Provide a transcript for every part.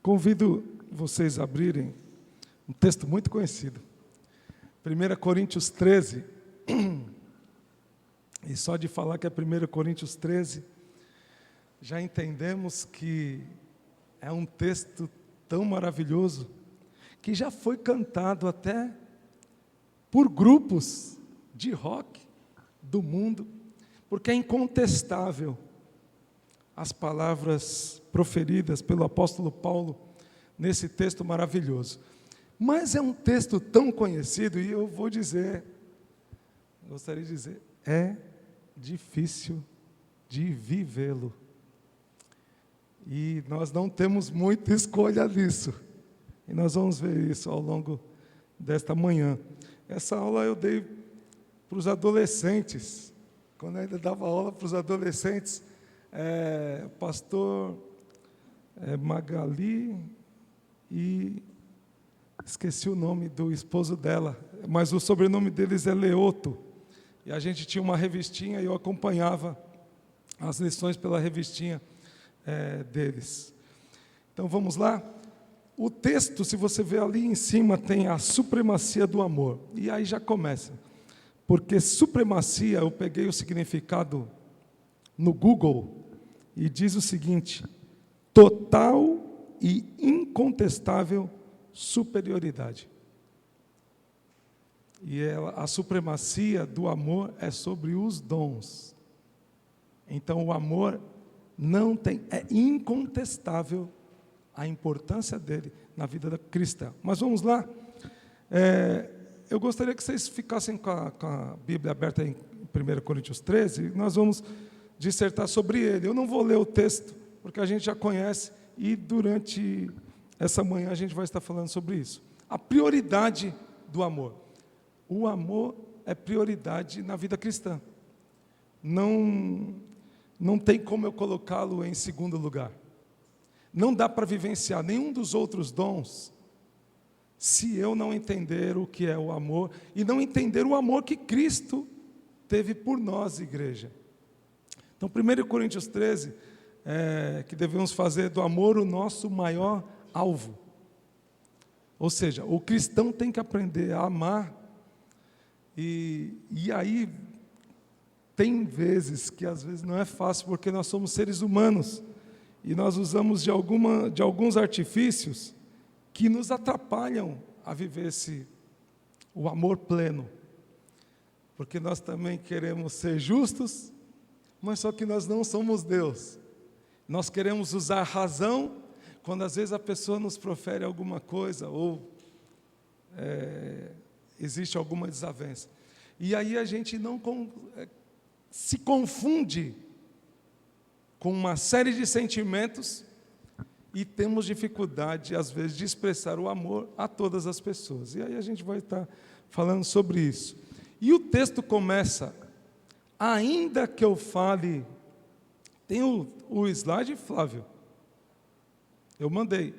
Convido vocês a abrirem um texto muito conhecido, 1 Coríntios 13, e só de falar que é 1 Coríntios 13, já entendemos que é um texto tão maravilhoso, que já foi cantado até por grupos de rock do mundo, porque é incontestável as palavras proferidas pelo apóstolo Paulo nesse texto maravilhoso. Mas é um texto tão conhecido, e eu vou dizer, gostaria de dizer, é difícil de vivê-lo. E nós não temos muita escolha nisso. E nós vamos ver isso ao longo desta manhã. Essa aula eu dei para os adolescentes. Quando eu ainda dava aula para os adolescentes, pastor Magali e esqueci o nome do esposo dela, mas o sobrenome deles é Leoto. E a gente tinha uma revistinha e eu acompanhava as lições pela revistinha deles. Então vamos lá. O texto, se você ver ali em cima, tem a supremacia do amor. E aí já começa. Porque supremacia, eu peguei o significado no Google e diz o seguinte: total e incontestável superioridade. E a supremacia do amor é sobre os dons. Então o amor não tem, é incontestável a importância dele na vida da cristã. Mas vamos lá. Eu gostaria que vocês ficassem com a Bíblia aberta em 1 Coríntios 13, e nós vamos dissertar sobre ele. Eu não vou ler o texto, porque a gente já conhece, e durante essa manhã a gente vai estar falando sobre isso. A prioridade do amor. O amor é prioridade na vida cristã. Não tem como eu colocá-lo em segundo lugar. Não dá para vivenciar nenhum dos outros dons se eu não entender o que é o amor e não entender o amor que Cristo teve por nós, igreja. Então, 1 Coríntios 13, que devemos fazer do amor o nosso maior alvo. Ou seja, o cristão tem que aprender a amar, e aí tem vezes que às vezes não é fácil, porque nós somos seres humanos, e nós usamos de alguns artifícios que nos atrapalham a viver o amor pleno. Porque nós também queremos ser justos, mas só que nós não somos Deus. Nós queremos usar a razão, quando às vezes a pessoa nos profere alguma coisa, ou existe alguma desavença. E aí a gente não se confunde com uma série de sentimentos e temos dificuldade, às vezes, de expressar o amor a todas as pessoas. E aí a gente vai estar falando sobre isso. E o texto começa: ainda que eu fale... Tem o slide, Flávio? Eu mandei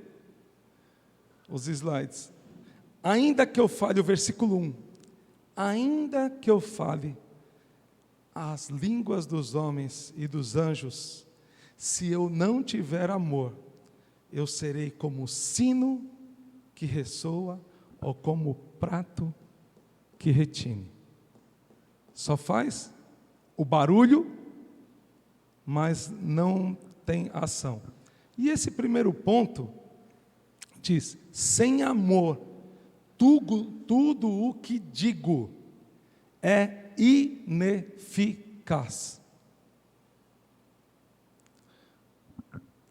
os slides. Ainda que eu fale, o versículo 1. Ainda que eu fale as línguas dos homens e dos anjos, se eu não tiver amor, eu serei como o sino que ressoa ou como o prato que retine. Só faz o barulho, mas não tem ação. E esse primeiro ponto diz: sem amor, tudo o que digo é ineficaz.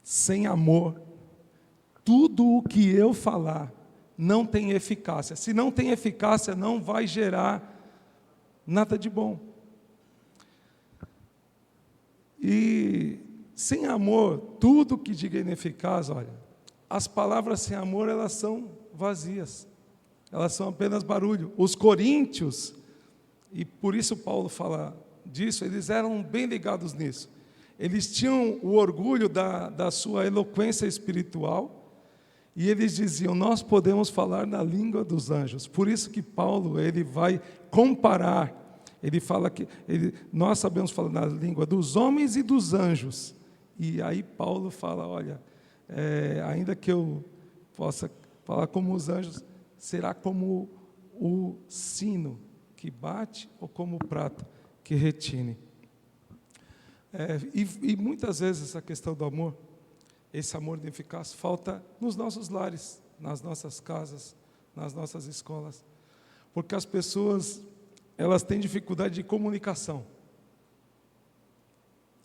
Sem amor, tudo o que eu falar não tem eficácia. Se não tem eficácia, não vai gerar nada de bom. E sem amor, tudo que diga ineficaz, olha, as palavras sem amor, elas são vazias. Elas são apenas barulho. Os coríntios, e por isso Paulo fala disso, eles eram bem ligados nisso. Eles tinham o orgulho da sua eloquência espiritual, e eles diziam: nós podemos falar na língua dos anjos. Por isso que Paulo, ele vai comparar, ele fala que nós sabemos falar na língua dos homens e dos anjos. E aí Paulo fala: olha, ainda que eu possa falar como os anjos, será como o sino que bate ou como o prato que retine. E muitas vezes essa questão do amor, esse amor ineficaz, falta nos nossos lares, nas nossas casas, nas nossas escolas, porque as pessoas, elas têm dificuldade de comunicação.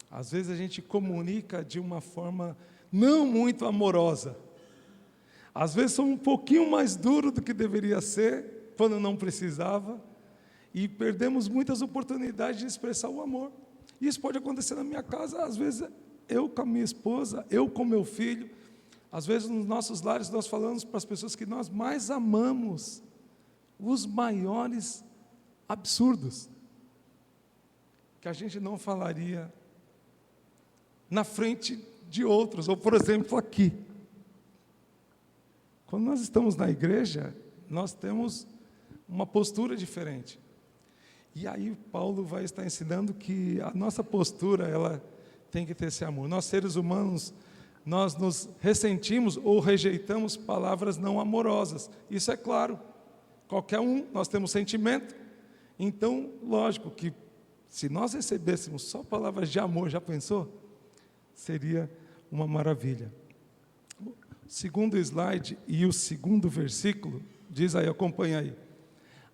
Às vezes a gente comunica de uma forma não muito amorosa. Às vezes somos um pouquinho mais duro do que deveria ser, quando não precisava, e perdemos muitas oportunidades de expressar o amor. Isso pode acontecer na minha casa, às vezes eu com a minha esposa, eu com meu filho, às vezes nos nossos lares nós falamos para as pessoas que nós mais amamos, os maiores absurdos, que a gente não falaria na frente de outros, ou por exemplo aqui. Quando nós estamos na igreja, nós temos uma postura diferente. E aí Paulo vai estar ensinando que a nossa postura, ela tem que ter esse amor. Nós seres humanos, nós nos ressentimos ou rejeitamos palavras não amorosas. Isso é claro. Qualquer um, nós temos sentimento. Então, lógico que se nós recebêssemos só palavras de amor, já pensou? Seria uma maravilha. O segundo slide e o segundo versículo, diz aí, acompanha aí.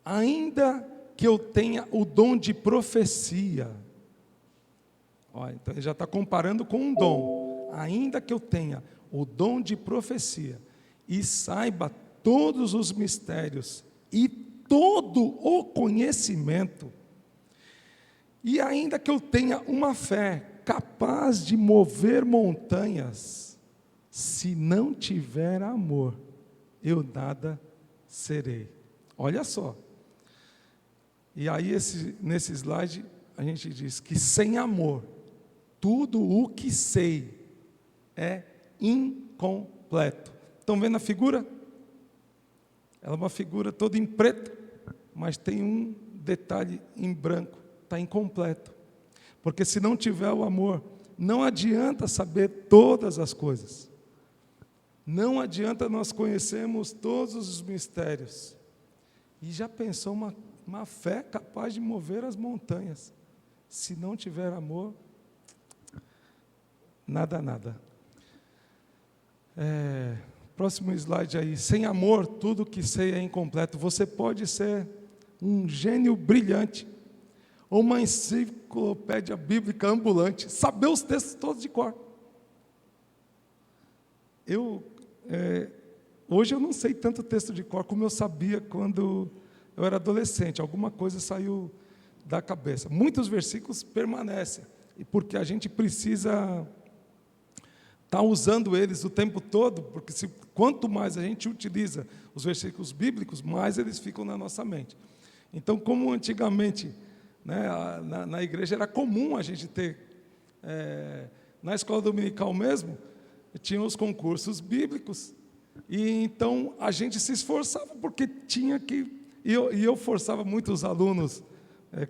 Ainda que eu tenha o dom de profecia. Olha, então ele já está comparando com um dom. Ainda que eu tenha o dom de profecia e saiba todos os mistérios e todo o conhecimento, e ainda que eu tenha uma fé capaz de mover montanhas, se não tiver amor, eu nada serei. Olha só. E aí, nesse slide, a gente diz que sem amor, tudo o que sei é incompleto. Estão vendo a figura? Ela é uma figura toda em preto, mas tem um detalhe em branco, está incompleto. Porque se não tiver o amor, não adianta saber todas as coisas. Não adianta nós conhecermos todos os mistérios. E já pensou uma fé capaz de mover as montanhas? Se não tiver amor, nada, nada. Próximo slide aí. Sem amor, tudo que sei é incompleto. Você pode ser um gênio brilhante, ou uma enciclopédia bíblica ambulante, saber os textos todos de cor. Hoje eu não sei tanto texto de cor como eu sabia quando eu era adolescente. Alguma coisa saiu da cabeça. Muitos versículos permanecem, porque a gente precisa estar usando eles o tempo todo, porque quanto mais a gente utiliza os versículos bíblicos, mais eles ficam na nossa mente. Então, como antigamente, né, na igreja era comum a gente ter, na escola dominical mesmo, tinha os concursos bíblicos, e então a gente se esforçava, porque tinha que, e eu forçava muito os alunos,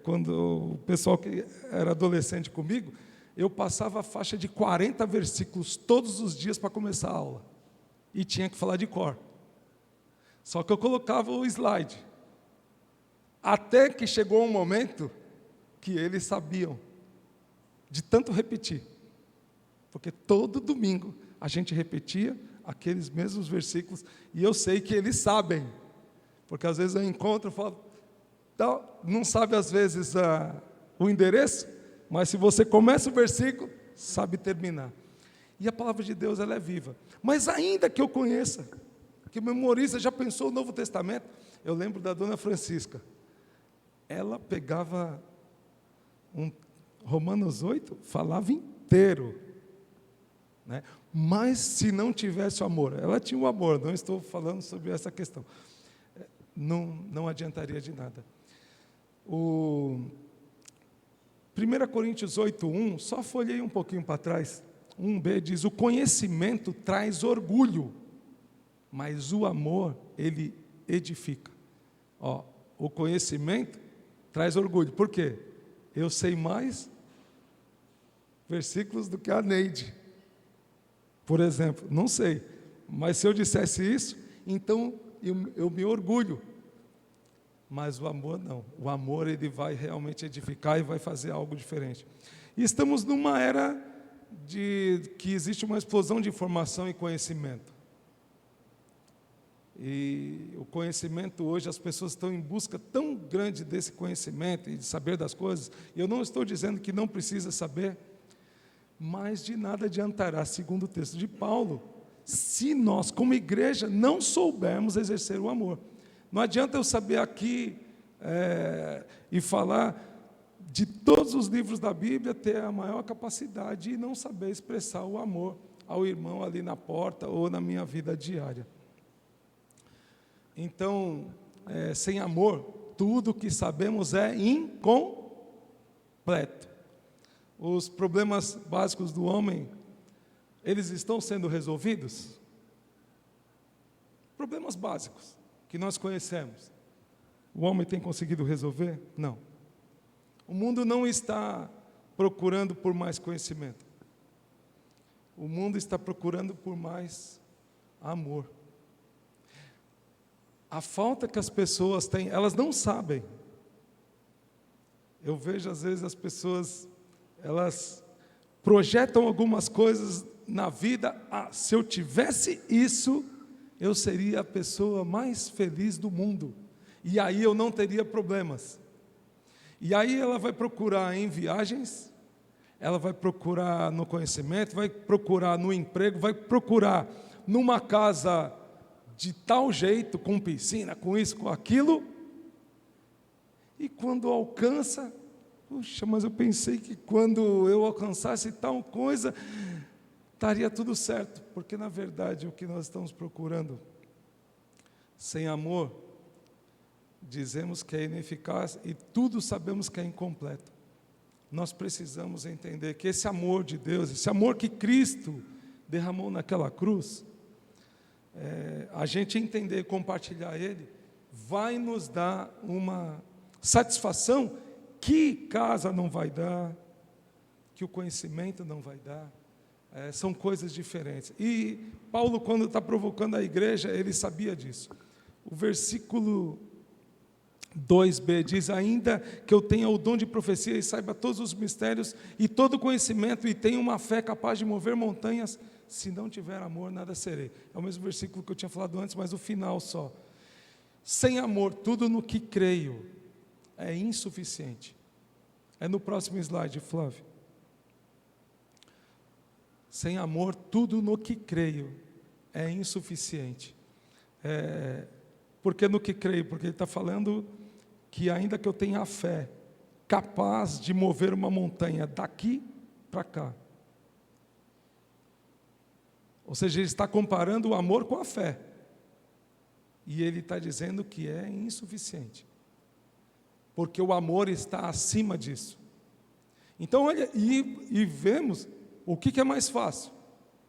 quando o pessoal que era adolescente comigo, eu passava a faixa de 40 versículos todos os dias para começar a aula, e tinha que falar de cor, só que eu colocava o slide, até que chegou um momento que eles sabiam, de tanto repetir, porque todo domingo a gente repetia aqueles mesmos versículos, e eu sei que eles sabem, porque às vezes eu encontro e falo, não sabe às vezes o endereço, mas se você começa o versículo, sabe terminar. E a palavra de Deus, ela é viva. Mas ainda que eu conheça, que memoriza, já pensou o Novo Testamento? Eu lembro da dona Francisca, ela pegava Romanos 8, falava inteiro, né? Mas se não tivesse o amor, ela tinha o amor, não estou falando sobre essa questão, não adiantaria de nada. 1 Coríntios 8:1, só folhei um pouquinho para trás, 1b diz, o conhecimento traz orgulho, mas o amor, ele edifica. O conhecimento traz orgulho, por quê? Eu sei mais versículos do que a Neide. Por exemplo, não sei, mas se eu dissesse isso, então eu me orgulho. Mas o amor não. O amor, ele vai realmente edificar e vai fazer algo diferente. E estamos numa era que existe uma explosão de informação e conhecimento. E o conhecimento hoje, as pessoas estão em busca tão grande desse conhecimento e de saber das coisas. E eu não estou dizendo que não precisa saber, mas de nada adiantará, segundo o texto de Paulo, se nós, como igreja, não soubermos exercer o amor. Não adianta eu saber aqui e falar de todos os livros da Bíblia, ter a maior capacidade e não saber expressar o amor ao irmão ali na porta ou na minha vida diária. Então, sem amor, tudo que sabemos é incompleto. Os problemas básicos do homem, eles estão sendo resolvidos? Problemas básicos que nós conhecemos. O homem tem conseguido resolver? Não. O mundo não está procurando por mais conhecimento. O mundo está procurando por mais amor. A falta que as pessoas têm, elas não sabem. Eu vejo às vezes as pessoas, elas projetam algumas coisas na vida. Se eu tivesse isso, eu seria a pessoa mais feliz do mundo. E aí eu não teria problemas. E aí ela vai procurar em viagens, ela vai procurar no conhecimento, vai procurar no emprego, vai procurar numa casa de tal jeito, com piscina, com isso, com aquilo. E quando alcança, puxa, mas eu pensei que quando eu alcançasse tal coisa, estaria tudo certo. Porque na verdade o que nós estamos procurando, sem amor, dizemos que é ineficaz e tudo sabemos que é incompleto. Nós precisamos entender que esse amor de Deus, esse amor que Cristo derramou naquela cruz, a gente entender e compartilhar Ele, vai nos dar uma satisfação que casa não vai dar, que o conhecimento não vai dar. São coisas diferentes. E Paulo, quando está provocando a igreja, ele sabia disso. O versículo 2b diz: ainda que eu tenha o dom de profecia e saiba todos os mistérios e todo o conhecimento e tenha uma fé capaz de mover montanhas, se não tiver amor, nada serei. É o mesmo versículo que eu tinha falado antes, mas o final só. Sem amor, tudo no que creio é insuficiente. É no próximo slide, Flávio. Sem amor, tudo no que creio é insuficiente. Por que no que creio? Porque ele está falando que ainda que eu tenha a fé capaz de mover uma montanha daqui para cá. Ou seja, ele está comparando o amor com a fé. E ele está dizendo que é insuficiente. Porque o amor está acima disso. Então, olha, e vemos o que é mais fácil.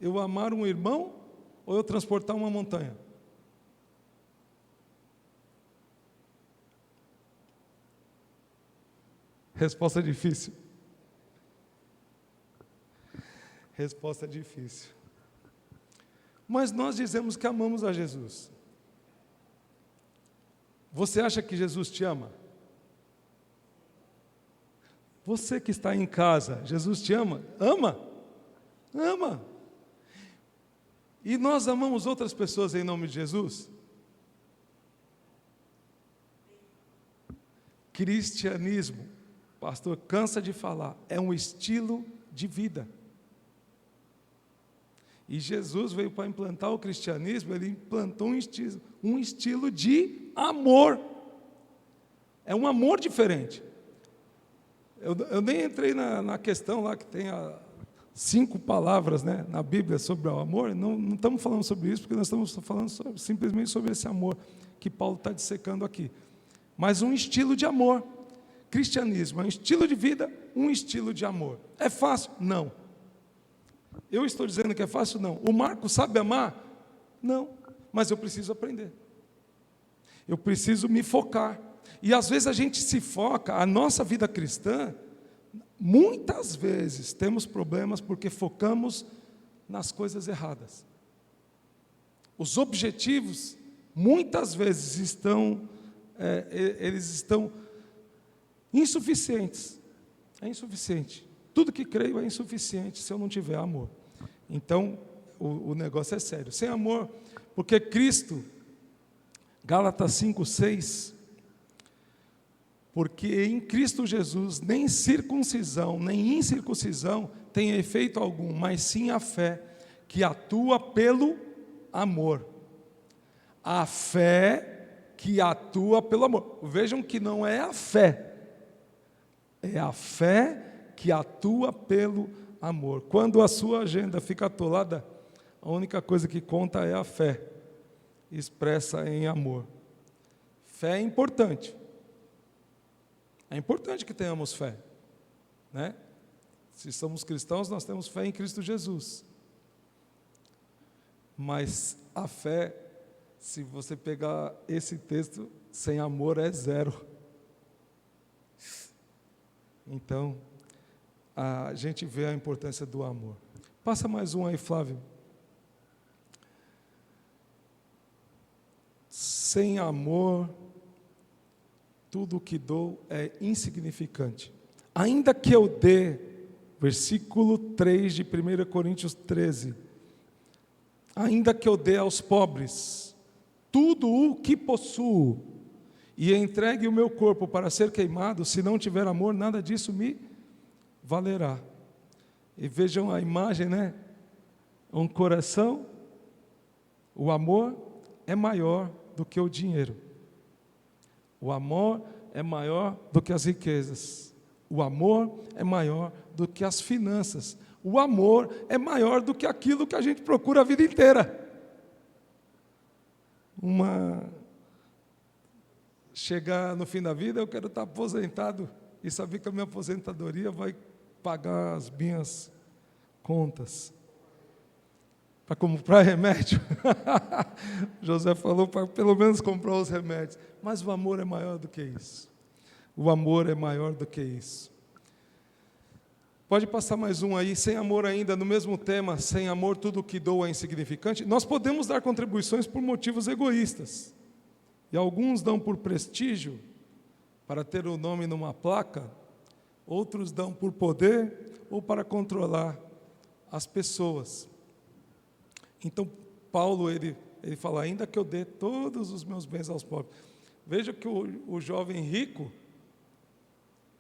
Eu amar um irmão ou eu transportar uma montanha? Resposta difícil. Resposta difícil. Mas nós dizemos que amamos a Jesus. Você acha que Jesus te ama? Você que está em casa, Jesus te ama? Ama? Ama. E nós amamos outras pessoas em nome de Jesus? Cristianismo, pastor cansa de falar, é um estilo de vida. E Jesus veio para implantar o cristianismo, ele implantou um estilo de amor. É um amor diferente. Eu nem entrei na questão lá que tem 5 palavras, né, na Bíblia sobre o amor. Não estamos falando sobre isso, porque nós estamos falando simplesmente sobre esse amor que Paulo está dissecando aqui. Mas um estilo de amor. Cristianismo é um estilo de vida, um estilo de amor. É fácil? Não. Eu estou dizendo que é fácil? Não. O Marco sabe amar? Não. Mas eu preciso aprender. Eu preciso me focar. E às vezes a gente se foca, a nossa vida cristã, muitas vezes temos problemas porque focamos nas coisas erradas. Os objetivos, muitas vezes, eles estão insuficientes. É insuficiente. Tudo que creio é insuficiente se eu não tiver amor. Então, o negócio é sério. Sem amor, porque Cristo, Gálatas 5:6, porque em Cristo Jesus nem circuncisão, nem incircuncisão tem efeito algum, mas sim a fé, que atua pelo amor. A fé que atua pelo amor. Vejam que não é a fé, é a fé que atua pelo amor. Quando a sua agenda fica atolada, a única coisa que conta é a fé, expressa em amor. Fé é importante. É importante que tenhamos fé, né? Se somos cristãos, nós temos fé em Cristo Jesus. Mas a fé, se você pegar esse texto, sem amor é zero. Então, a gente vê a importância do amor. Passa mais um aí, Flávio. Sem amor, tudo o que dou é insignificante. Ainda que eu dê, versículo 3 de 1 Coríntios 13, ainda que eu dê aos pobres tudo o que possuo e entregue o meu corpo para ser queimado, se não tiver amor, nada disso me valerá. E vejam a imagem, né? Um coração, o amor é maior do que o dinheiro. O amor é maior do que as riquezas. O amor é maior do que as finanças. O amor é maior do que aquilo que a gente procura a vida inteira. Chegar no fim da vida, eu quero estar aposentado e saber que a minha aposentadoria vai pagar as minhas contas. Para comprar remédio. José falou para pelo menos comprar os remédios. Mas o amor é maior do que isso. O amor é maior do que isso. Pode passar mais um aí, sem amor ainda, no mesmo tema, sem amor tudo o que dou é insignificante. Nós podemos dar contribuições por motivos egoístas. E alguns dão por prestígio, para ter o nome numa placa. Outros dão por poder ou para controlar as pessoas. Então, Paulo, ele fala, ainda que eu dê todos os meus bens aos pobres. Veja que o jovem rico,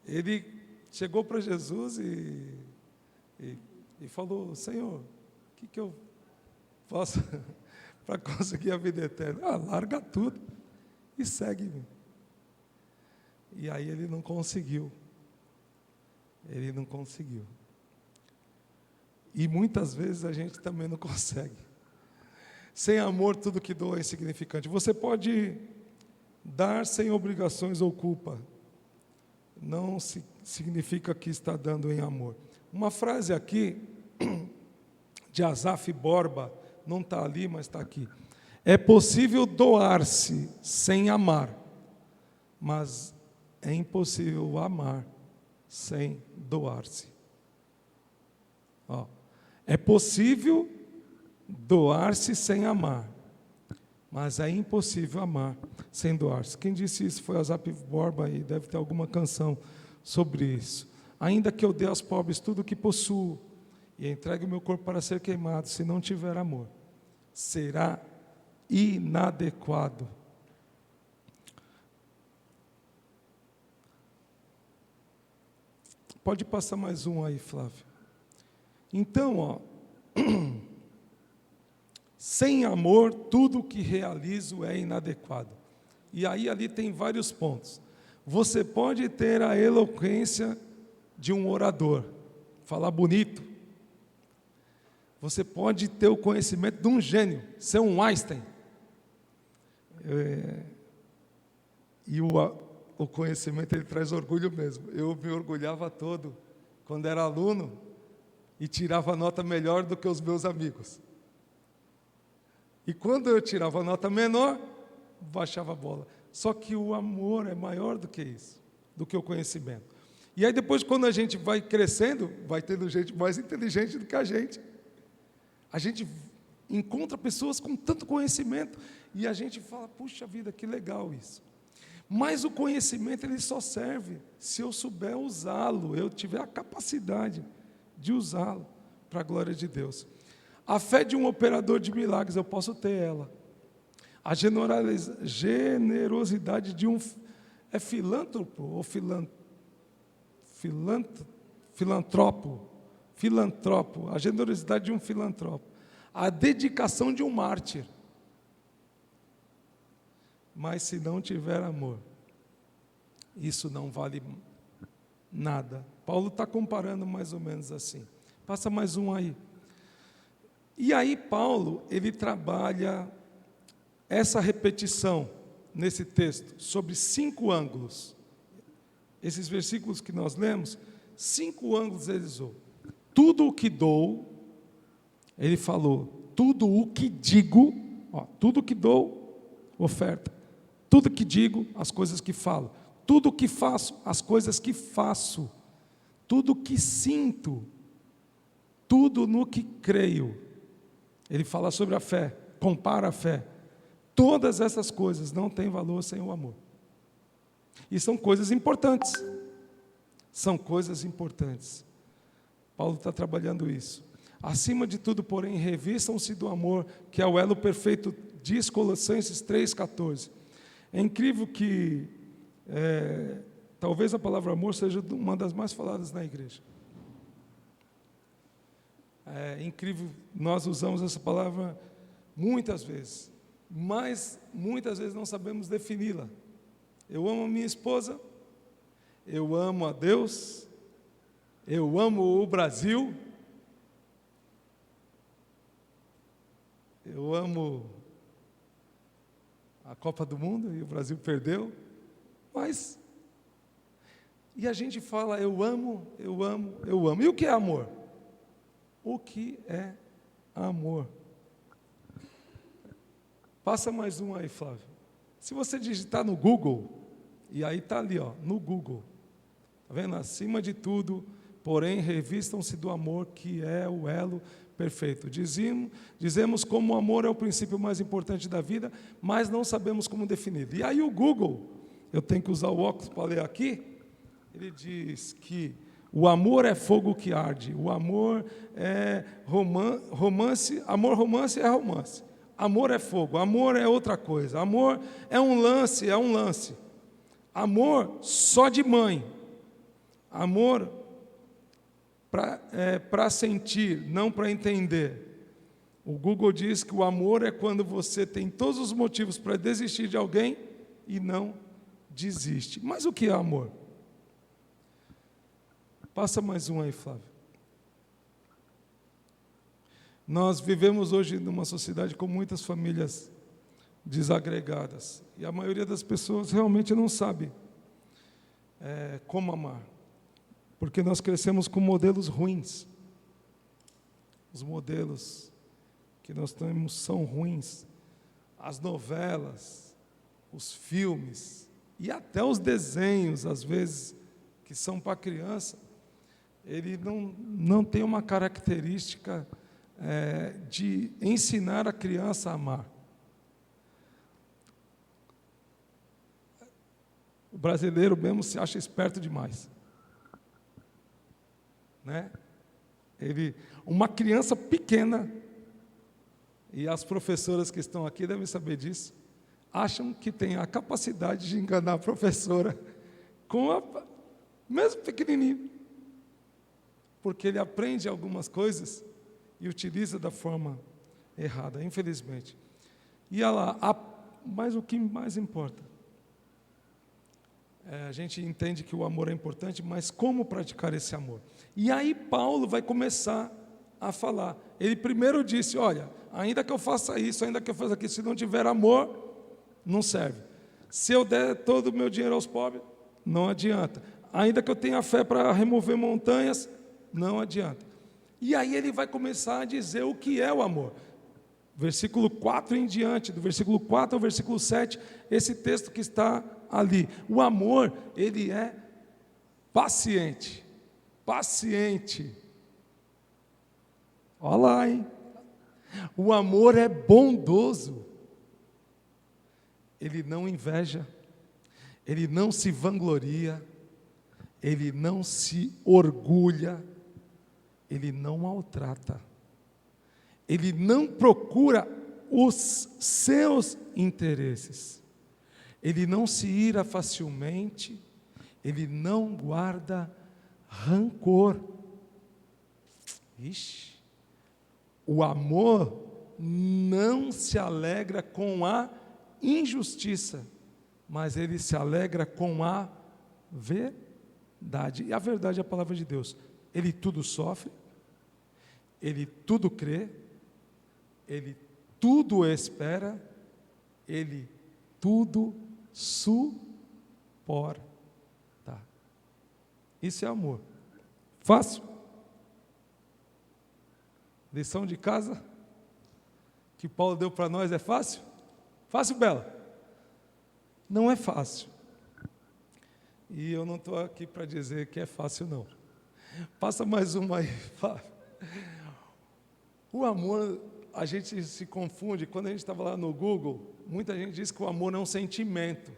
ele chegou para Jesus e falou, Senhor, o que eu faço para conseguir a vida eterna? Larga tudo e segue-me. E aí ele não conseguiu. Ele não conseguiu. E muitas vezes a gente também não consegue. Sem amor, tudo que dou é insignificante. Você pode dar sem obrigações ou culpa. Não significa que está dando em amor. Uma frase aqui, de Asaf Borba, não está ali, mas está aqui. É possível doar-se sem amar, mas é impossível amar sem doar-se. É possível doar-se sem amar, mas é impossível amar sem doar-se. Quem disse isso foi Asaf Borba, e deve ter alguma canção sobre isso. Ainda que eu dê aos pobres tudo o que possuo e entregue o meu corpo para ser queimado, se não tiver amor, será inadequado. Pode passar mais um aí, Flávio. Então, sem amor, tudo que realizo é inadequado. E aí ali tem vários pontos. Você pode ter a eloquência de um orador, falar bonito. Você pode ter o conhecimento de um gênio, ser um Einstein. E o conhecimento, ele traz orgulho mesmo. Eu me orgulhava todo quando era aluno e tirava nota melhor do que os meus amigos. E quando eu tirava nota menor, baixava a bola. Só que o amor é maior do que isso, do que o conhecimento. E aí depois, quando a gente vai crescendo, vai tendo gente mais inteligente do que a gente. A gente encontra pessoas com tanto conhecimento e a gente fala, puxa vida, que legal isso. Mas o conhecimento ele só serve se eu souber usá-lo, eu tiver a capacidade de usá-lo para a glória de Deus. A fé de um operador de milagres, eu posso ter ela. A generosidade de um filântropo ou filantropo, a generosidade de um filantropo. A dedicação de um mártir. Mas se não tiver amor, isso não vale nada. Paulo está comparando mais ou menos assim. Passa mais um aí. E aí Paulo, ele trabalha essa repetição nesse texto sobre 5 ângulos. Esses versículos que nós lemos, 5 ângulos ele usou. Tudo o que dou, ele falou, tudo o que digo, tudo o que dou, oferta. Tudo que digo, as coisas que falo. Tudo que faço, as coisas que faço. Tudo que sinto. Tudo no que creio. Ele fala sobre a fé, compara a fé. Todas essas coisas não têm valor sem o amor. E são coisas importantes. São coisas importantes. Paulo está trabalhando isso. Acima de tudo, porém, revistam-se do amor, que é o elo perfeito, diz Colossenses 3,14. É incrível que, talvez a palavra amor seja uma das mais faladas na igreja. É incrível, nós usamos essa palavra muitas vezes, mas muitas vezes não sabemos defini-la. Eu amo a minha esposa, eu amo a Deus, eu amo o Brasil, eu amo a Copa do Mundo e o Brasil perdeu, mas, e a gente fala, eu amo, eu amo, eu amo. E o que é amor? O que é amor? Passa mais um aí, Flávio. Se você digitar no Google, e aí está ali, no Google, está vendo? Acima de tudo, porém, revistam-se do amor, que é o elo perfeito. Dizemos como o amor é o princípio mais importante da vida, mas não sabemos como definir. E aí o Google, eu tenho que usar o óculos para ler aqui, ele diz que o amor é fogo que arde, o amor é romance, amor-romance é romance. Amor é fogo, amor é outra coisa, amor é um lance. Amor só de mãe, amor para sentir, não para entender. O Google diz que o amor é quando você tem todos os motivos para desistir de alguém e não desiste. Mas o que é amor? Passa mais um aí, Flávio. Nós vivemos hoje numa sociedade com muitas famílias desagregadas. E a maioria das pessoas realmente não sabe como amar. Porque nós crescemos com modelos ruins. Os modelos que nós temos são ruins. As novelas, os filmes e até os desenhos, às vezes, que são para criança, ele não tem uma característica de ensinar a criança a amar. O brasileiro mesmo se acha esperto demais. Né? Uma criança pequena, e as professoras que estão aqui devem saber disso, acham que tem a capacidade de enganar a professora, mesmo pequenininho, porque ele aprende algumas coisas e utiliza da forma errada, infelizmente. E mas o que mais importa? A gente entende que o amor é importante, mas como praticar esse amor? E aí Paulo vai começar a falar. Ele primeiro disse, olha, ainda que eu faça isso, ainda que eu faça aquilo, se não tiver amor, não serve. Se eu der todo o meu dinheiro aos pobres, não adianta. Ainda que eu tenha fé para remover montanhas, não adianta. E aí ele vai começar a dizer o que é o amor. Versículo 4 em diante, do versículo 4 ao versículo 7, esse texto que está ali. O amor, ele é paciente. Paciente. Olha lá, hein? O amor é bondoso. Ele não inveja, ele não se vangloria, ele não se orgulha, ele não maltrata, ele não procura os seus interesses, ele não se ira facilmente, ele não guarda rancor. Ixi, o amor não se alegra com a injustiça, mas ele se alegra com a verdade. E a verdade é a palavra de Deus. Ele tudo sofre, ele tudo crê, ele tudo espera, ele tudo suporta. Isso é amor. Fácil? Lição de casa que Paulo deu para nós é fácil? Fácil, Bela? Não é fácil. E eu não estou aqui para dizer que é fácil, não. Passa mais uma aí, Flávio. O amor, a gente se confunde. Quando a gente estava lá no Google, muita gente diz que o amor é um sentimento.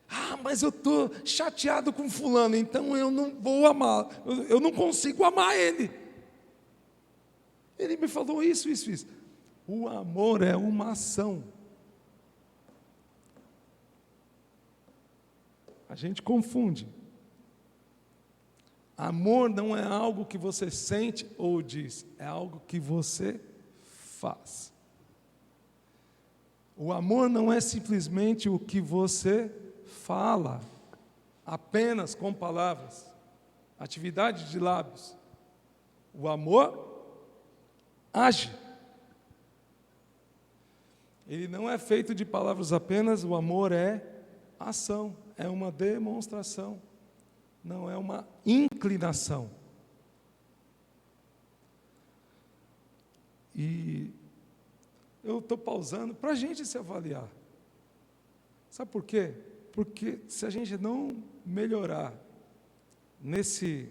Ah, mas eu estou chateado com fulano, então eu não vou amar. Eu não consigo amar ele. Ele me falou isso. O amor é uma ação. A gente confunde. Amor não é algo que você sente ou diz, é algo que você faz. O amor não é simplesmente o que você fala, apenas com palavras, atividade de lábios. O amor age. Ele não é feito de palavras apenas, o amor é ação, é uma demonstração, não é uma inclinação. E eu estou pausando para a gente se avaliar. Sabe por quê? Porque se a gente não melhorar nesse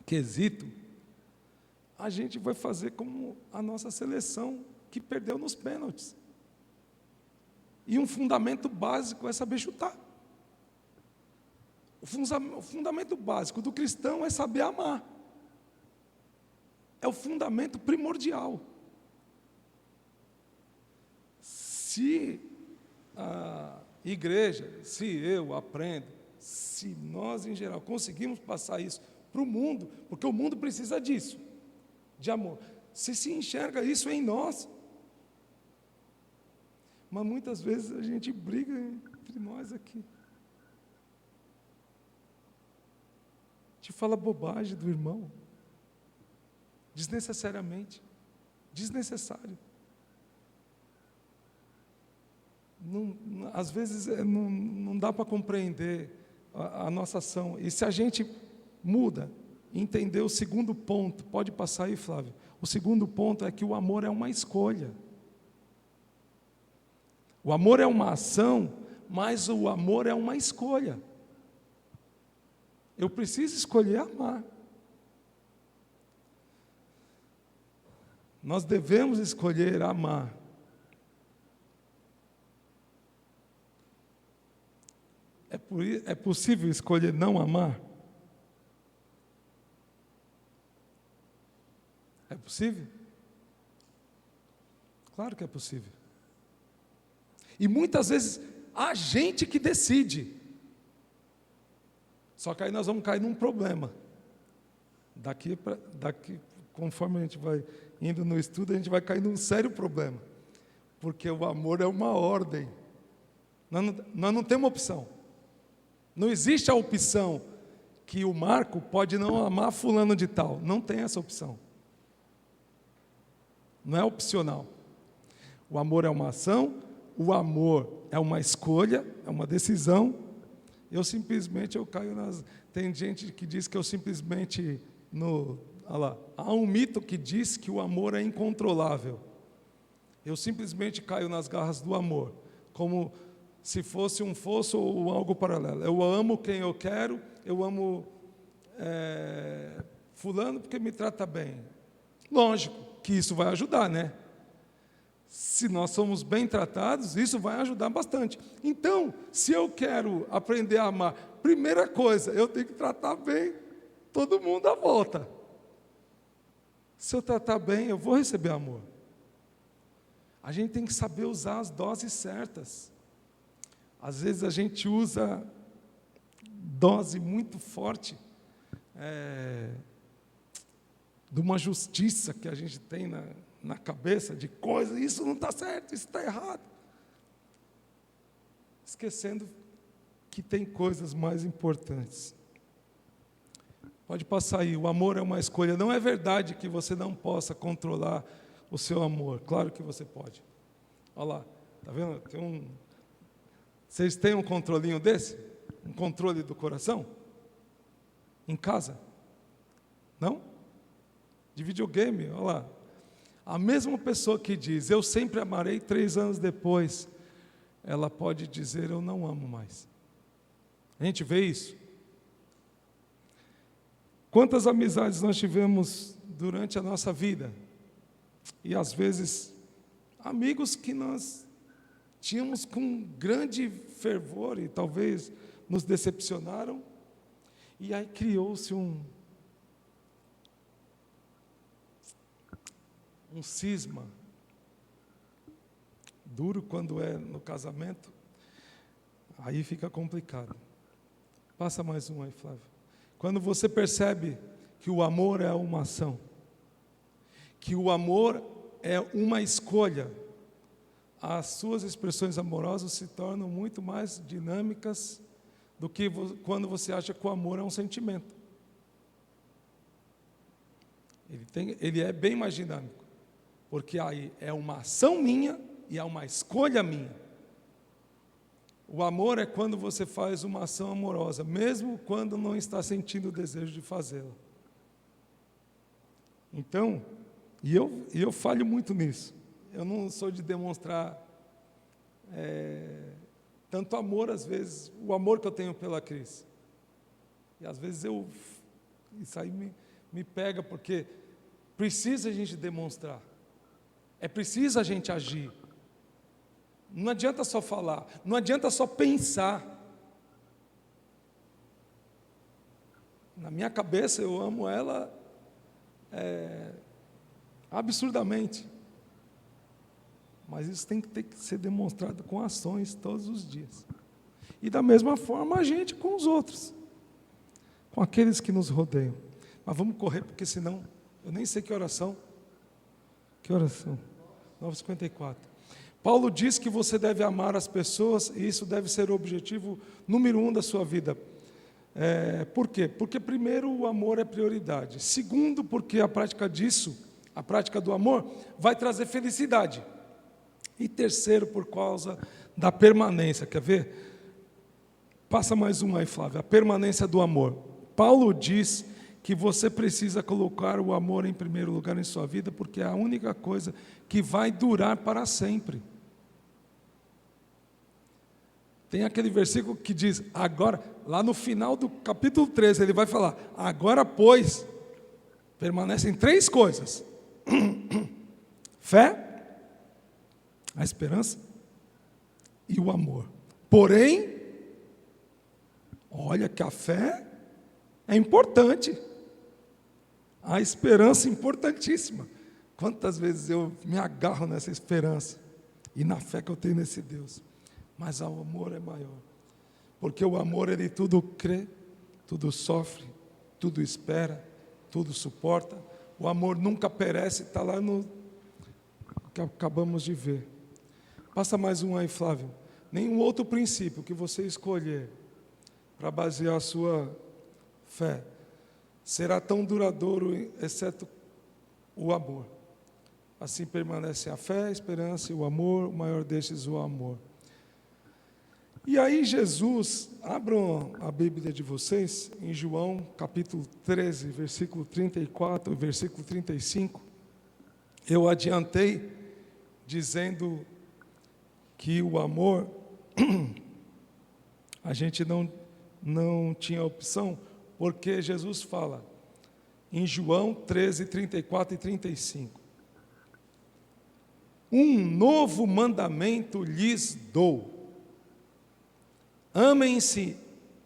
quesito, a gente vai fazer como a nossa seleção que perdeu nos pênaltis. E um fundamento básico é saber chutar. O fundamento básico do cristão é saber amar. É o fundamento primordial. Se a igreja, se eu aprendo, se nós em geral conseguimos passar isso para o mundo, porque o mundo precisa disso, de amor. Se enxerga isso em nós. Mas muitas vezes a gente briga entre nós aqui. A gente fala bobagem do irmão. Desnecessariamente. Desnecessário. Às vezes não dá para compreender a nossa ação. E se a gente muda, entender o segundo ponto, pode passar aí, Flávio. O segundo ponto é que o amor é uma escolha. O amor é uma ação, mas o amor é uma escolha. Eu preciso escolher amar. Nós devemos escolher amar. É possível escolher não amar? É possível? Claro que é possível. E muitas vezes a gente que decide. Só que aí nós vamos cair num problema. Daqui, conforme a gente vai indo no estudo, a gente vai cair num sério problema. Porque o amor é uma ordem. Nós não temos opção. Não existe a opção que o Marco pode não amar fulano de tal. Não tem essa opção. Não é opcional. O amor é uma ação, o amor é uma escolha, é uma decisão. Eu caio nas... Tem gente que diz que eu simplesmente... Olha lá, há um mito que diz que o amor é incontrolável. Eu simplesmente caio nas garras do amor, como se fosse um fosso ou algo paralelo. Eu amo quem eu quero, eu amo fulano porque me trata bem. Lógico, que isso vai ajudar, né? Se nós somos bem tratados, isso vai ajudar bastante. Então, se eu quero aprender a amar, primeira coisa, eu tenho que tratar bem todo mundo à volta. Se eu tratar bem, eu vou receber amor. A gente tem que saber usar as doses certas. Às vezes a gente usa dose muito forte de uma justiça que a gente tem na cabeça de coisas, isso não está certo, isso está errado. Esquecendo que tem coisas mais importantes. Pode passar aí, o amor é uma escolha. Não é verdade que você não possa controlar o seu amor. Claro que você pode. Olha lá, está vendo? Vocês têm um controlinho desse? Um controle do coração? Em casa? Não? De videogame, olha lá. A mesma pessoa que diz, eu sempre amarei, 3 anos depois, ela pode dizer, eu não amo mais. A gente vê isso. Quantas amizades nós tivemos durante a nossa vida? E às vezes, amigos que nós tínhamos com grande fervor e talvez nos decepcionaram, e aí criou-se um cisma, duro quando é no casamento, aí fica complicado. Passa mais um aí, Flávio. Quando você percebe que o amor é uma ação, que o amor é uma escolha, as suas expressões amorosas se tornam muito mais dinâmicas do que quando você acha que o amor é um sentimento. Ele é bem mais dinâmico, porque aí é uma ação minha e é uma escolha minha. O amor é quando você faz uma ação amorosa, mesmo quando não está sentindo o desejo de fazê-la. Então, e eu falho muito nisso. Eu não sou de demonstrar tanto amor, às vezes, o amor que eu tenho pela Cris. E às vezes isso aí me pega, porque precisa a gente demonstrar. É preciso a gente agir. Não adianta só falar, não adianta só pensar. Na minha cabeça eu amo ela absurdamente. Mas isso tem que ter que ser demonstrado com ações todos os dias. E da mesma forma a gente com os outros, com aqueles que nos rodeiam. Mas vamos correr, porque senão eu nem sei que oração. Que oração? 9h54. Paulo diz que você deve amar as pessoas, e isso deve ser o objetivo número 1 da sua vida. Por quê? Porque primeiro o amor é prioridade. Segundo, porque a prática disso, a prática do amor, vai trazer felicidade. E terceiro, por causa da permanência. Quer ver? Passa mais um aí, Flávio. A permanência do amor. Paulo diz que você precisa colocar o amor em primeiro lugar em sua vida, porque é a única coisa que vai durar para sempre. Tem aquele versículo que diz, agora, lá no final do capítulo 13, ele vai falar, agora, pois, permanecem 3 coisas. Fé, a esperança e o amor. Porém, olha que a fé é importante. A esperança é importantíssima. Quantas vezes eu me agarro nessa esperança e na fé que eu tenho nesse Deus. Mas o amor é maior. Porque o amor, ele tudo crê, tudo sofre, tudo espera, tudo suporta. O amor nunca perece, está lá no que acabamos de ver. Passa mais um aí, Flávio. Nenhum outro princípio que você escolher para basear a sua fé será tão duradouro, exceto o amor. Assim permanece a fé, a esperança e o amor, o maior destes o amor. E aí Jesus, abram a Bíblia de vocês, em João capítulo 13, versículo 34 e versículo 35. Eu adiantei dizendo que o amor, a gente não tinha opção, porque Jesus fala em João 13, 34 e 35. Um novo mandamento lhes dou: amem-se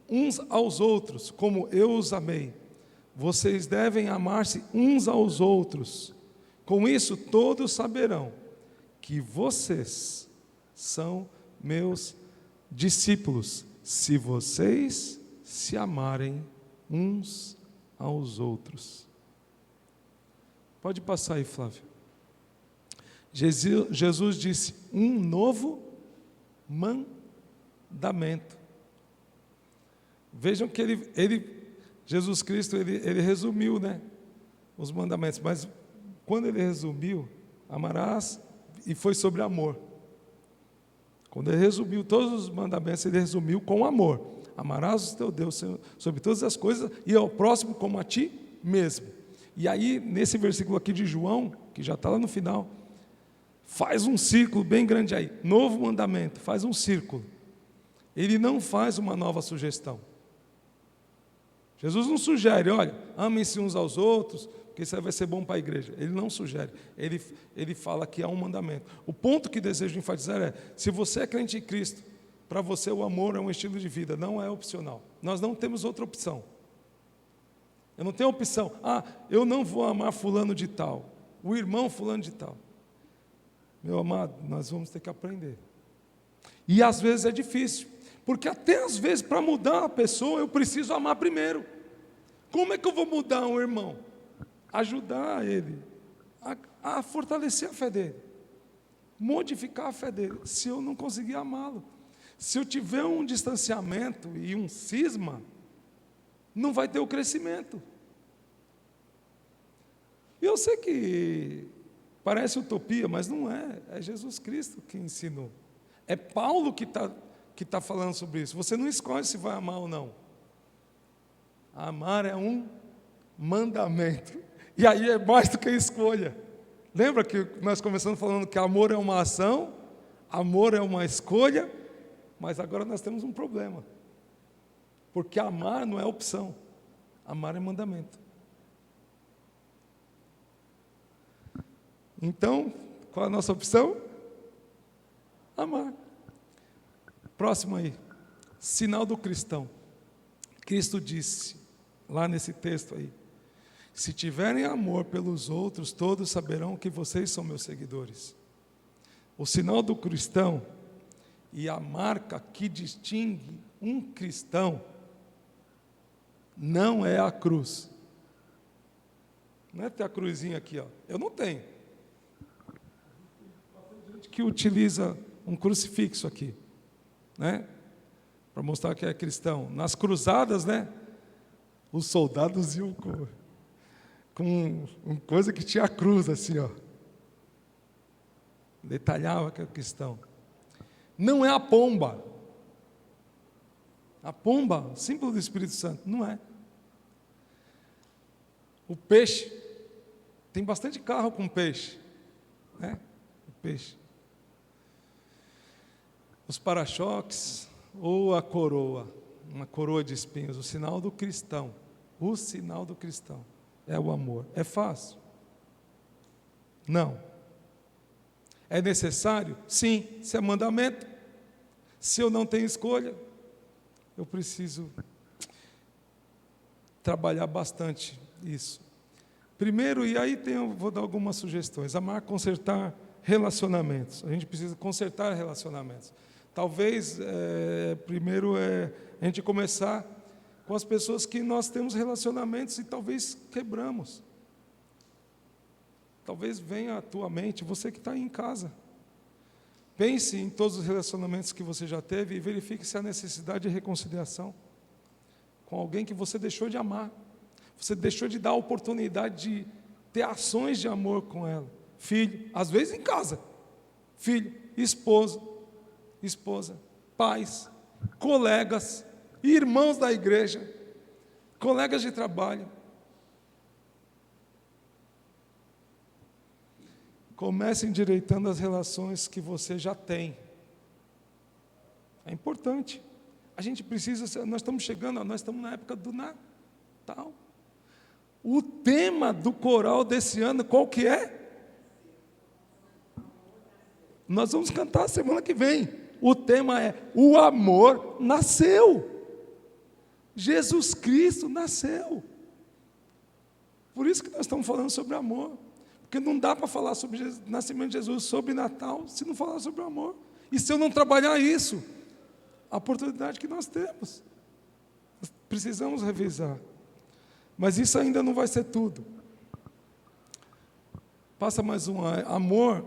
uns aos outros, como eu os amei. Vocês devem amar-se uns aos outros. Com isso, todos saberão que vocês são meus discípulos, se vocês se amarem uns aos outros. Pode passar aí, Flávio. Jesus disse: um novo mandamento. Vejam que Jesus Cristo, ele resumiu, né, os mandamentos, mas quando ele resumiu, amarás, e foi sobre amor. Quando ele resumiu todos os mandamentos, ele resumiu com amor. Amarás o teu Deus sobre todas as coisas e ao próximo como a ti mesmo. E aí, nesse versículo aqui de João, que já está lá no final, faz um círculo bem grande aí. Novo mandamento, faz um círculo. Ele não faz uma nova sugestão. Jesus não sugere, olha, amem-se uns aos outros, porque isso aí vai ser bom para a igreja. Ele não sugere, ele fala que há um mandamento. O ponto que desejo enfatizar é: se você é crente em Cristo, para você o amor é um estilo de vida, não é opcional. Nós não temos outra opção. Eu não tenho opção, eu não vou amar fulano de tal, o irmão fulano de tal. Meu amado, nós vamos ter que aprender. E às vezes é difícil, porque até às vezes para mudar a pessoa eu preciso amar primeiro. Como é que eu vou mudar um irmão? Ajudar ele a fortalecer a fé dele, modificar a fé dele, se eu não conseguir amá-lo. Se eu tiver um distanciamento e um cisma, não vai ter o crescimento. E eu sei que parece utopia, mas não é. É Jesus Cristo que ensinou. É Paulo que tá falando sobre isso. Você não escolhe se vai amar ou não. Amar é um mandamento. E aí é mais do que escolha. Lembra que nós começamos falando que amor é uma ação, amor é uma escolha, mas agora nós temos um problema. Porque amar não é opção, amar é mandamento. Então, qual é a nossa opção? Amar. Próximo aí, sinal do cristão. Cristo disse, lá nesse texto aí: se tiverem amor pelos outros, todos saberão que vocês são meus seguidores. O sinal do cristão e a marca que distingue um cristão não é a cruz. Não é ter a cruzinha aqui, ó. Eu não tenho. Tem gente que utiliza um crucifixo aqui, né, para mostrar que é cristão. Nas cruzadas, né, os soldados iam com coisa que tinha a cruz assim, ó. Detalhava que é cristão. Não é a pomba. A pomba, símbolo do Espírito Santo, não é. O peixe, tem bastante carro com peixe, né? O peixe. Os para-choques ou a coroa, uma coroa de espinhos, o sinal do cristão. O sinal do cristão é o amor. É fácil? Não. É necessário? Sim. Se é mandamento. Se eu não tenho escolha, eu preciso trabalhar bastante isso. Primeiro, e aí vou dar algumas sugestões. Amar, consertar relacionamentos. A gente precisa consertar relacionamentos. Talvez, primeiro, a gente começar com as pessoas que nós temos relacionamentos e talvez quebramos. Talvez venha à tua mente, você que está aí em casa. Pense em todos os relacionamentos que você já teve e verifique se há necessidade de reconciliação com alguém que você deixou de amar. Você deixou de dar a oportunidade de ter ações de amor com ela. Filho, às vezes em casa. Filho, esposa, pais, colegas, irmãos da igreja, colegas de trabalho. Comece endireitando as relações que você já tem. É importante. A gente precisa, nós estamos chegando, nós estamos na época do Natal. O tema do coral desse ano, qual que é? Nós vamos cantar semana que vem. O tema é: o amor nasceu. Jesus Cristo nasceu. Por isso que nós estamos falando sobre amor. Porque não dá para falar sobre o nascimento de Jesus, sobre Natal, se não falar sobre o amor. E se eu não trabalhar isso, a oportunidade que nós temos. Nós precisamos revisar. Mas isso ainda não vai ser tudo. Passa mais um. Amor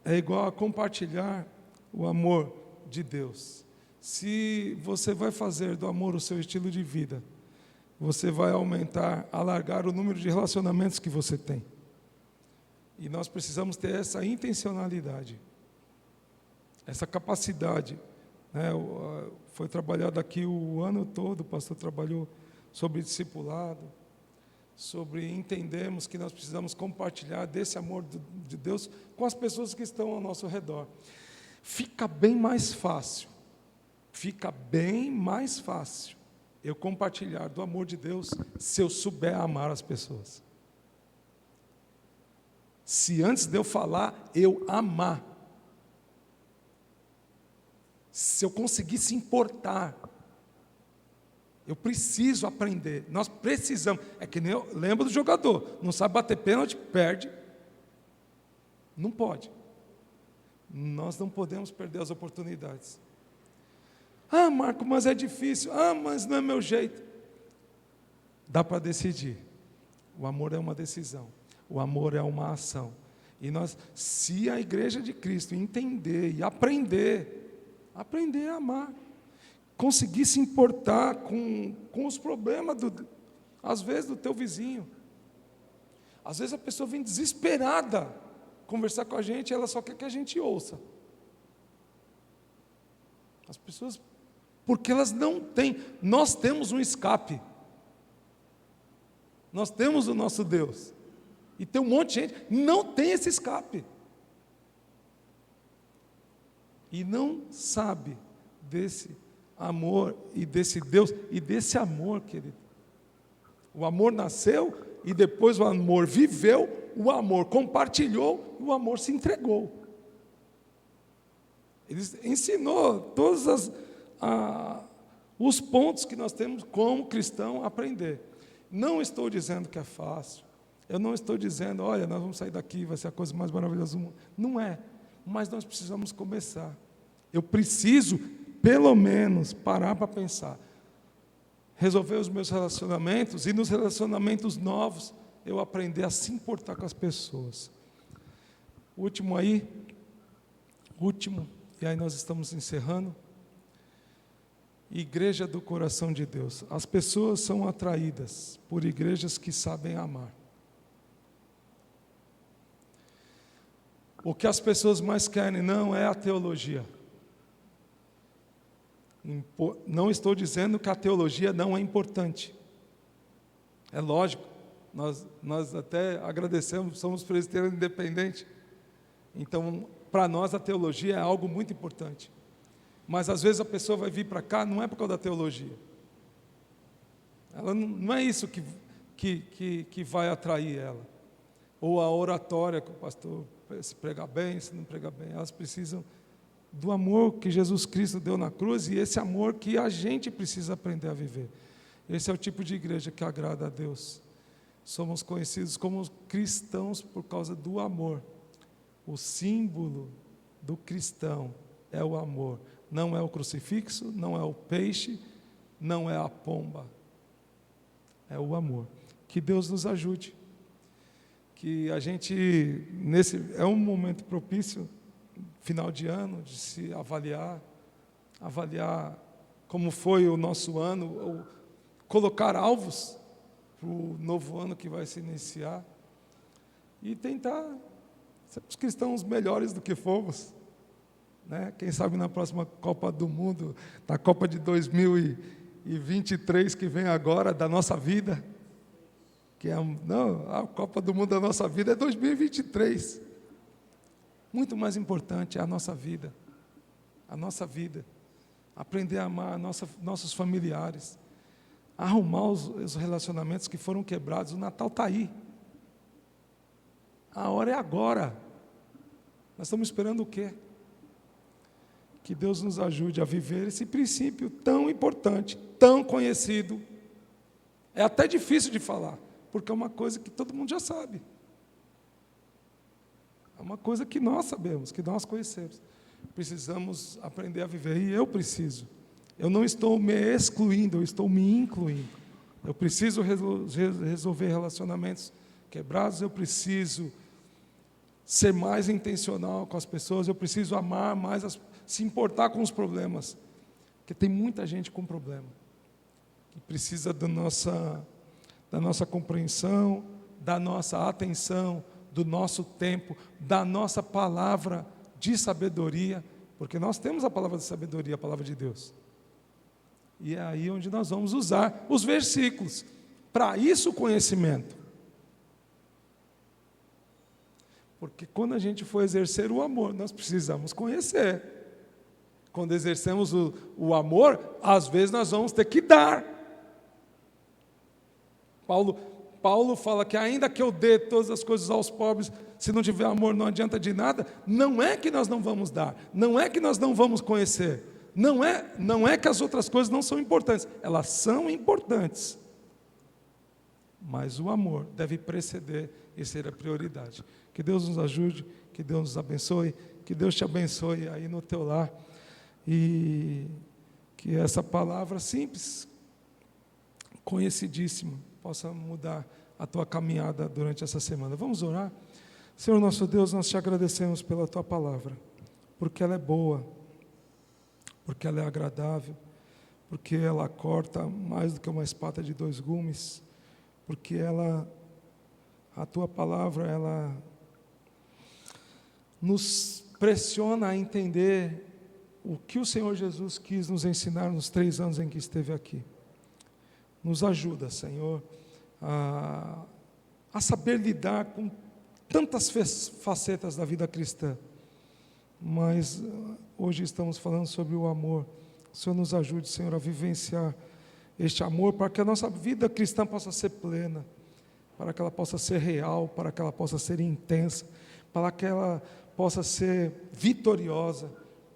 é igual a compartilhar o amor de Deus. Se você vai fazer do amor o seu estilo de vida, você vai aumentar, alargar o número de relacionamentos que você tem. E nós precisamos ter essa intencionalidade, essa capacidade. Né? Foi trabalhado aqui o ano todo, o pastor trabalhou sobre discipulado, sobre entendermos que nós precisamos compartilhar desse amor de Deus com as pessoas que estão ao nosso redor. Fica bem mais fácil eu compartilhar do amor de Deus se eu souber amar as pessoas. Se antes de eu falar, eu amar. Se eu conseguir se importar. Eu preciso aprender. Nós precisamos. É que nem eu lembro do jogador. Não sabe bater pênalti, perde. Não pode. Nós não podemos perder as oportunidades. Ah, Marco, mas é difícil. Ah, mas não é meu jeito. Dá para decidir. O amor é uma decisão. O amor é uma ação. E nós, se a igreja de Cristo entender e aprender a amar, conseguir se importar com os problemas, às vezes, do teu vizinho. Às vezes a pessoa vem desesperada conversar com a gente, ela só quer que a gente ouça. As pessoas, porque elas não têm, nós temos um escape. Nós temos o nosso Deus. E tem um monte de gente que não tem esse escape. E não sabe desse amor e desse Deus e desse amor, querido. O amor nasceu e depois o amor viveu, o amor compartilhou, o amor se entregou. Ele ensinou todos os pontos que nós temos como cristão a aprender. Não estou dizendo que é fácil. Eu não estou dizendo, olha, nós vamos sair daqui, vai ser a coisa mais maravilhosa do mundo. Não é, mas nós precisamos começar. Eu preciso, pelo menos, parar para pensar. Resolver os meus relacionamentos e nos relacionamentos novos, eu aprender a se importar com as pessoas. Último, e aí nós estamos encerrando. Igreja do coração de Deus. As pessoas são atraídas por igrejas que sabem amar. O que as pessoas mais querem não é a teologia. Não estou dizendo que a teologia não é importante. É lógico, nós até agradecemos, somos presbiterianos independentes. Então, para nós a teologia é algo muito importante. Mas às vezes a pessoa vai vir para cá, não é por causa da teologia. Ela não é isso que vai atrair ela. Ou a oratória que o pastor, se pregar bem, se não pregar bem. Elas precisam do amor que Jesus Cristo deu na cruz e esse amor que a gente precisa aprender a viver. Esse é o tipo de igreja que agrada a Deus. Somos conhecidos como cristãos por causa do amor. O símbolo do cristão é o amor. Não é o crucifixo, não é o peixe, não é a pomba. É o amor. Que Deus nos ajude. Que a gente, é um momento propício, final de ano, de se avaliar como foi o nosso ano, ou colocar alvos para o novo ano que vai se iniciar, e tentar ser os cristãos melhores do que fomos. Né? Quem sabe na próxima Copa do Mundo, na Copa de 2023 que vem agora, da nossa vida, a Copa do Mundo da nossa vida é 2023. Muito mais importante é a nossa vida. Aprender a amar nossos familiares, arrumar os relacionamentos que foram quebrados. O Natal está aí. A hora é agora. Nós estamos esperando o quê? Que Deus nos ajude a viver esse princípio tão importante, tão conhecido. É até difícil de falar, porque é uma coisa que todo mundo já sabe. É uma coisa que nós sabemos, que nós conhecemos. Precisamos aprender a viver, e eu preciso. Eu não estou me excluindo, eu estou me incluindo. Eu preciso resolver relacionamentos quebrados, eu preciso ser mais intencional com as pessoas, eu preciso amar mais, se importar com os problemas, porque tem muita gente com problema, que precisa da nossa compreensão, da nossa atenção, do nosso tempo, da nossa palavra de sabedoria, porque nós temos a palavra de sabedoria, a palavra de Deus. E é aí onde nós vamos usar os versículos. Para isso o conhecimento. Porque quando a gente for exercer o amor, nós precisamos conhecer. Quando exercemos o amor, às vezes nós vamos ter que dar. Paulo fala que ainda que eu dê todas as coisas aos pobres, se não tiver amor não adianta de nada. Não é que nós não vamos dar, não é que nós não vamos conhecer, não é que as outras coisas não são importantes, elas são importantes. Mas o amor deve preceder e ser a prioridade. Que Deus nos ajude, que Deus nos abençoe, que Deus te abençoe aí no teu lar. E que essa palavra simples, conhecidíssima, possa mudar a tua caminhada durante essa semana. Vamos orar? Senhor nosso Deus, nós te agradecemos pela tua palavra, porque ela é boa, porque ela é agradável, porque ela corta mais do que uma espada de 2 gumes, porque a tua palavra, ela nos pressiona a entender o que o Senhor Jesus quis nos ensinar nos 3 anos em que esteve aqui. Nos ajuda, Senhor, a saber lidar com tantas facetas da vida cristã, mas hoje estamos falando sobre o amor. O Senhor nos ajude, Senhor, a vivenciar este amor, para que a nossa vida cristã possa ser plena, para que ela possa ser real, para que ela possa ser intensa, para que ela possa ser vitoriosa,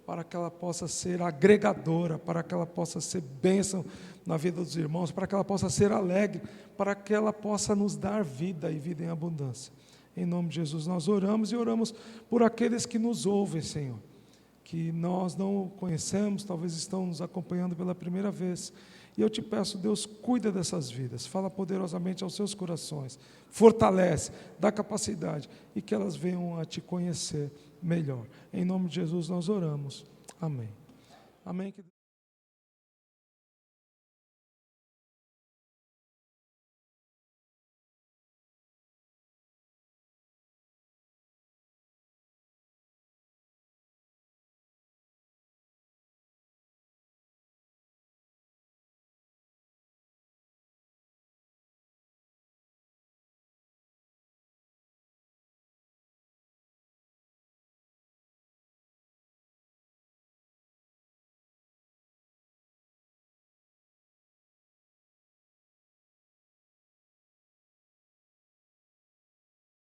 para que ela possa ser agregadora, para que ela possa ser bênção na vida dos irmãos, para que ela possa ser alegre, para que ela possa nos dar vida e vida em abundância. Em nome de Jesus nós oramos, e oramos por aqueles que nos ouvem, Senhor, que nós não conhecemos, talvez estão nos acompanhando pela primeira vez. E eu te peço, Deus, cuida dessas vidas, fala poderosamente aos seus corações, fortalece, dá capacidade, e que elas venham a te conhecer melhor. Em nome de Jesus nós oramos. Amém. Amém.